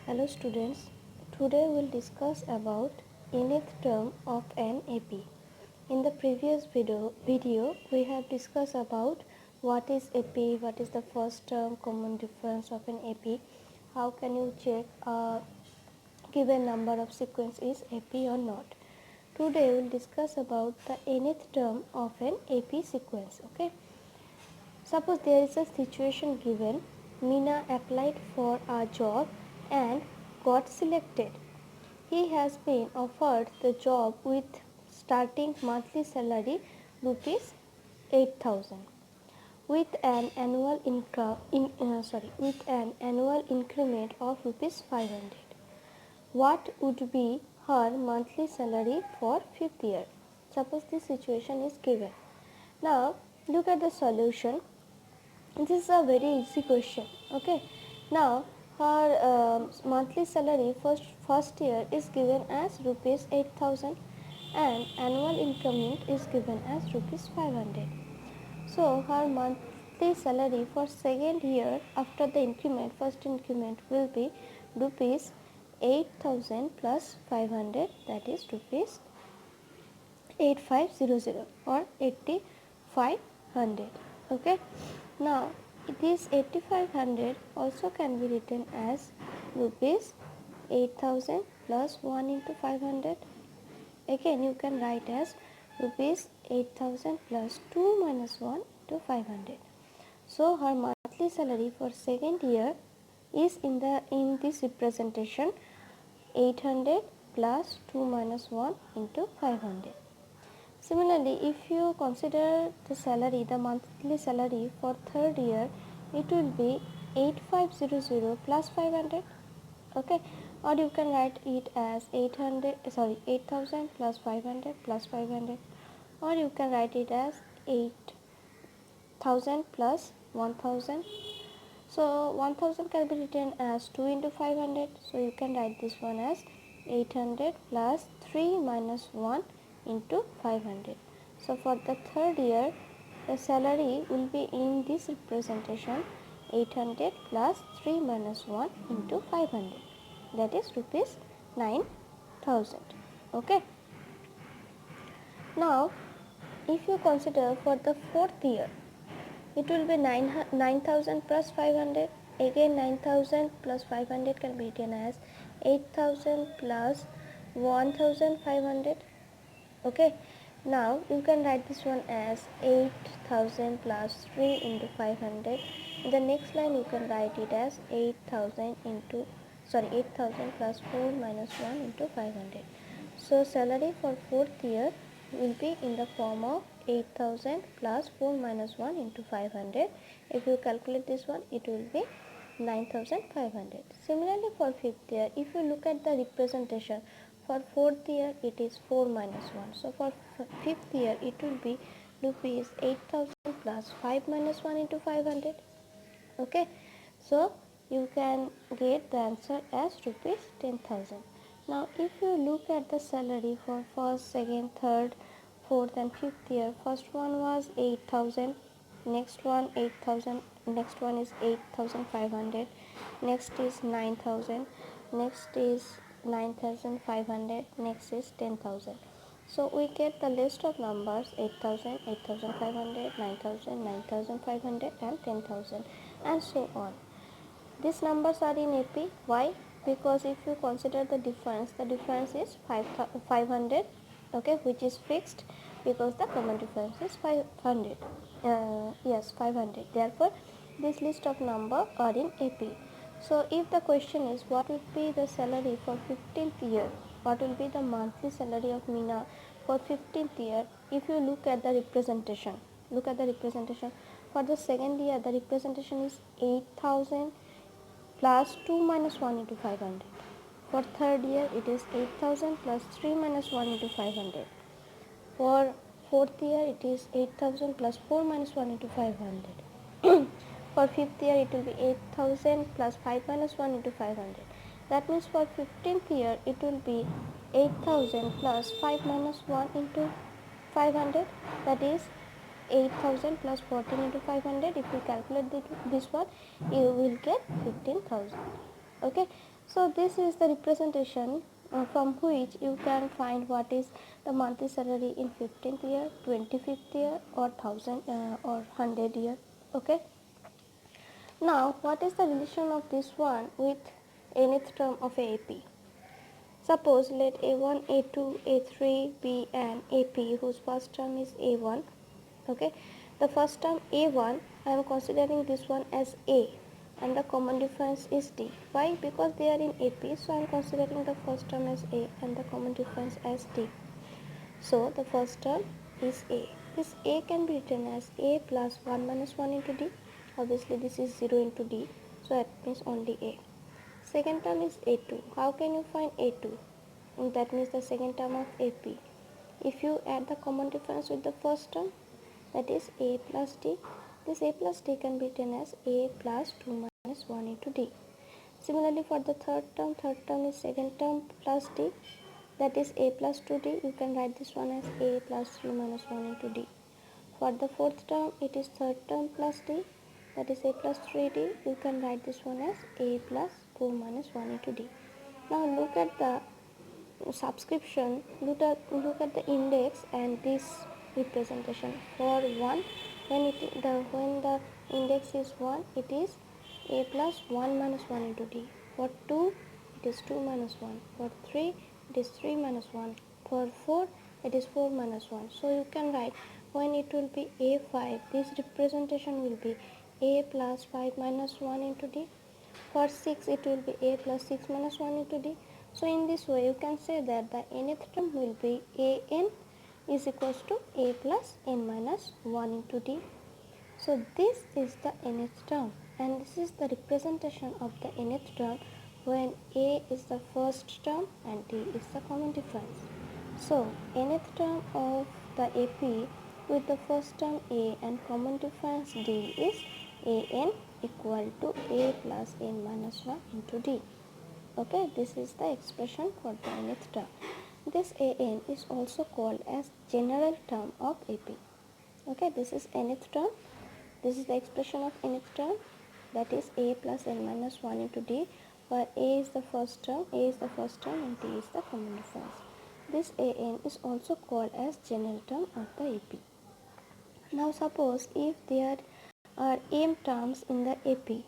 Hello students, today we will discuss about nth term of an AP. In the previous video we have discussed about what is AP, what is the first term, common difference of an AP, how can you check a given number of sequence is AP or not. Today we will discuss about the nth term of an AP sequence. Okay. Suppose there is a situation given, Meena applied for a job and got selected. He has been offered the job with starting monthly salary rupees 8,000 with an annual increment of rupees 500. What would be her monthly salary for 5th year? Suppose this situation is given. Now look at the solution. This is a very easy question. Okay. Now her monthly salary first year is given as rupees 8,000 and annual increment is given as rupees 500. So her monthly salary for second year after the increment, first increment will be rupees 8,000 plus 500, that is rupees 8500 or 8500. Okay. Now this 8500 also can be written as rupees 8,000 plus 1 into 500. Again you can write as rupees 8,000 plus 2 minus 1 into 500. So her monthly salary for second year is in this representation 800 plus 2 minus 1 into 500. Similarly, if you consider the monthly salary for third year, it will be 8500 plus 500. Okay, or you can write it as 8,000 plus 500 plus 500, or you can write it as 8,000 plus 1,000. So 1,000 can be written as 2 into 500. So you can write this one as 800 plus 3 minus 1 into 500. So for the third year, the salary will be in this representation 800 plus 3 minus 1 into 500. That is rupees 9,000. Okay. Now, if you consider for the fourth year, it will be 9,000 plus 500. Again 9,000 plus 500 can be written as 8,000 plus 1,500. Okay. Now you can write this one as 8,000 plus 3 into 500. In the next line you can write it as 8,000 plus 4 minus 1 into 500. So salary for fourth year will be in the form of 8,000 plus 4 minus 1 into 500. If you calculate this one, it will be 9,500. Similarly for fifth year, if you look at the representation, for fourth year it is 4 minus 1. So for fifth year it will be rupees 8,000 plus 5 minus 1 into 500. Okay. So you can get the answer as rupees 10,000. Now if you look at the salary for first, second, third, fourth and fifth year, first one was 8,000, next one 8,000, next one is 8,500, next is 9,000, next is 9,500, next is 10,000. So we get the list of numbers 8,000, 8,500, 9,000, 9,500 and 10,000 and so on. These numbers are in AP. Why? Because if you consider the difference is 500, okay, which is fixed because the common difference is 500. Yes, 500. Therefore, this list of number are in AP. So, if the question is what will be the salary for 15th year, what will be the monthly salary of Meena for 15th year, if you look at the representation, for the second year, the representation is 8,000 plus 2 minus 1 into 500. For third year, it is 8,000 plus 3 minus 1 into 500. For fourth year, it is 8,000 plus 4 minus 1 into 500. For fifth year, it will be 8,000 plus 5 minus 1 into 500. That means for 15th year, it will be 8,000 plus 5 minus 1 into 500. That is 8,000 plus 14 into 500. If you calculate this one, you will get 15,000. Okay. So this is the representation from which you can find what is the monthly salary in 15th year, 25th year, or 1000 or 100 year. Okay. Now what is the relation of this one with nth term of a AP? Suppose let A1, A2, A3 be an AP whose first term is A1. Okay. The first term A1, I am considering this one as A, and the common difference is D. Why? Because they are in AP, so I am considering the first term as A and the common difference as D. So the first term is A. This A can be written as A plus 1 minus 1 into D. Obviously this is 0 into D, so that means only A. Second term is A2. How can you find A2? That means the second term of AP. If you add the common difference with the first term, that is A plus D, this A plus D can be written as A plus 2 minus 1 into D. Similarly for the third term is second term plus D, that is A plus 2D. You can write this one as A plus 3 minus 1 into D. For the fourth term, it is third term plus D, that is A plus 3D. You can write this one as A plus 4 minus 1 into D. Now look at the subscription, look at the index and this representation. For 1, when the index is 1, it is A plus 1 minus 1 into D. For 2, it is 2 minus 1. For 3, it is 3 minus 1. For 4, it is 4 minus 1. So you can write when it will be A5, this representation will be A plus 5 minus 1 into D. For 6, it will be A plus 6 minus 1 into D. So in this way, you can say that the nth term will be An is equals to A plus n minus 1 into D. So this is the nth term, and this is the representation of the nth term when A is the first term and D is the common difference. So nth term of the AP with the first term A and common difference D is An equal to A plus n minus 1 into D. Okay, this is the expression for the nth term. This An is also called as general term of AP. Okay, this is nth term. This is the expression of nth term, that is A plus n minus 1 into D, where A is the first term and D is the common difference. This An is also called as general term of the AP. Now suppose if there are m terms in the AP,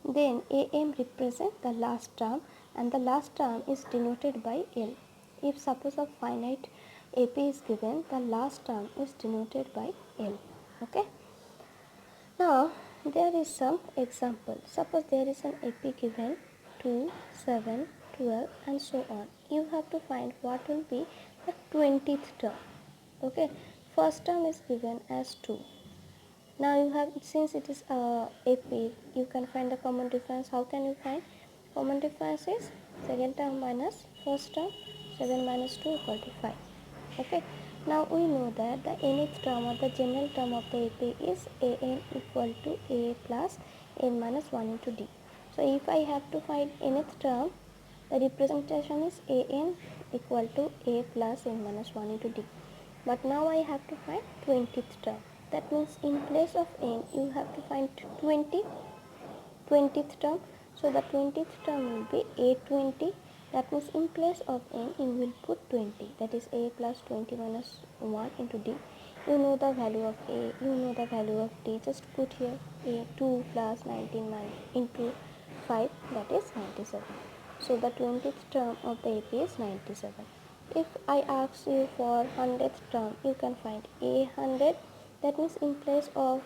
then Am represents the last term and the last term is denoted by L. If suppose a finite AP is given, the last term is denoted by L. Okay. Now there is some example. Suppose there is an AP given 2, 7, 12 and so on. You have to find what will be the 20th term. Okay. First term is given as 2. Now you have, since it is AP, you can find the common difference. How can you find? Common difference is second term minus first term. 7 minus 2 equal to 5. Okay. Now we know that the nth term or the general term of the AP is An equal to A plus n minus 1 into D. So if I have to find nth term, the representation is An equal to A plus n minus 1 into D. But now I have to find 20th term. That means in place of n, you have to find 20th term. So the 20th term will be A20. That means in place of n, you will put 20. That is A plus 20 minus 1 into D. You know the value of A, you know the value of D. Just put here A2 plus 19 into 5, that is 97. So the 20th term of the AP is 97. If I ask you for 100th term, you can find A100. That means in place of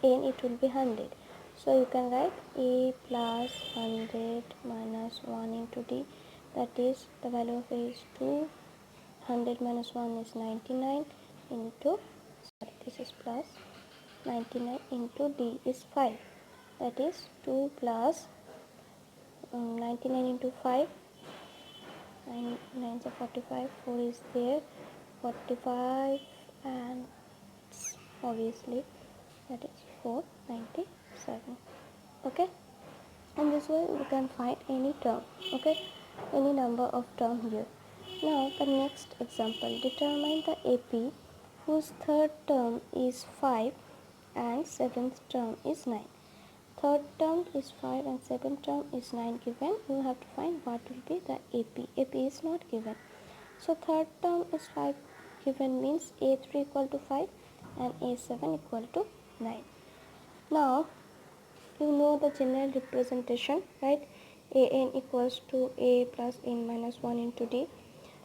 n, it will be 100. So you can write A plus 100 minus 1 into D. That is, the value of A is 2. 100 minus 1 is 99 into, sorry, this is plus 99 into D is 5. That is 2 plus 99 into 5. 9 9s are 45, 4 is there, 45, and obviously that is 497. Okay, and this way we can find any term. Okay, any number of term here. Now the next example, determine the AP whose third term is 5 and seventh term is 9. third term is 5 and seventh term is 9 given. You have to find what will be the AP. AP is not given. So third term is 5 given, means A3 equal to 5 and A7 equal to 9. Now you know the general representation, right? An equals to A plus n minus 1 into D.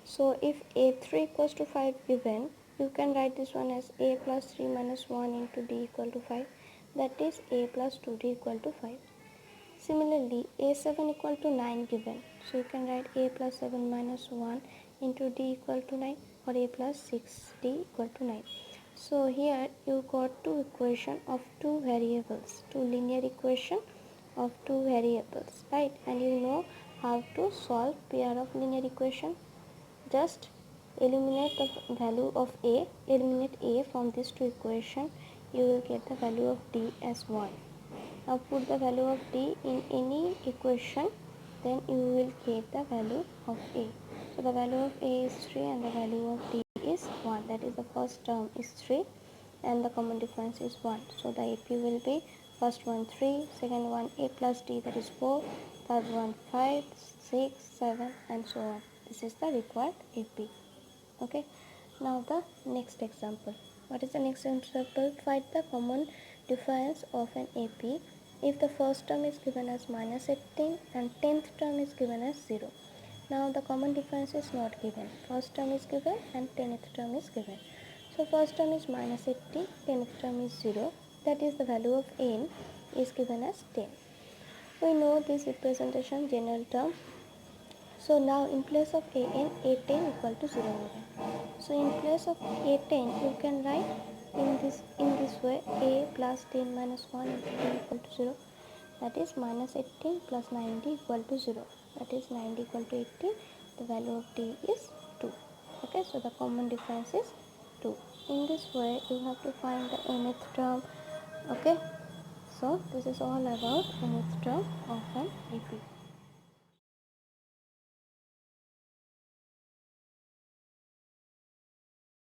So if A3 equals to 5 given, you can write this one as A plus 3 minus 1 into D equal to 5. That is A plus 2D equal to 5. Similarly, A7 equal to 9 given. So you can write A plus 7 minus 1 into D equal to 9, or A plus 6D equal to 9. So here you got two equation of two variables, two linear equation of two variables, right? And you know how to solve pair of linear equation. Just eliminate the value of A, eliminate A from these two equation, you will get the value of D as 1. Now put the value of D in any equation, then you will get the value of A. So the value of A is 3 and the value of D is 1. That is, the first term is 3 and the common difference is 1. So the AP will be first one 3, second one A plus D, that is 4, third one 5, 6, 7 and so on. This is the required AP. Okay. Now the next example. What is the next example? Find the common difference of an AP if the first term is given as minus 18 and 10th term is given as 0. Now the common difference is not given. First term is given and 10th term is given. So first term is minus 18, 10th term is 0. That is, the value of n is given as 10. We know this representation general term. So now in place of an, a10 equal to 0 given. So in place of a10 you can write in this way, a plus 10 minus 1 into d equal to 0. That is minus 18 plus 90 equal to 0. That is 90 equal to 18. The value of d is 2. Okay, so the common difference is 2. In this way you have to find the nth term. Okay, so this is all about nth term of an AP.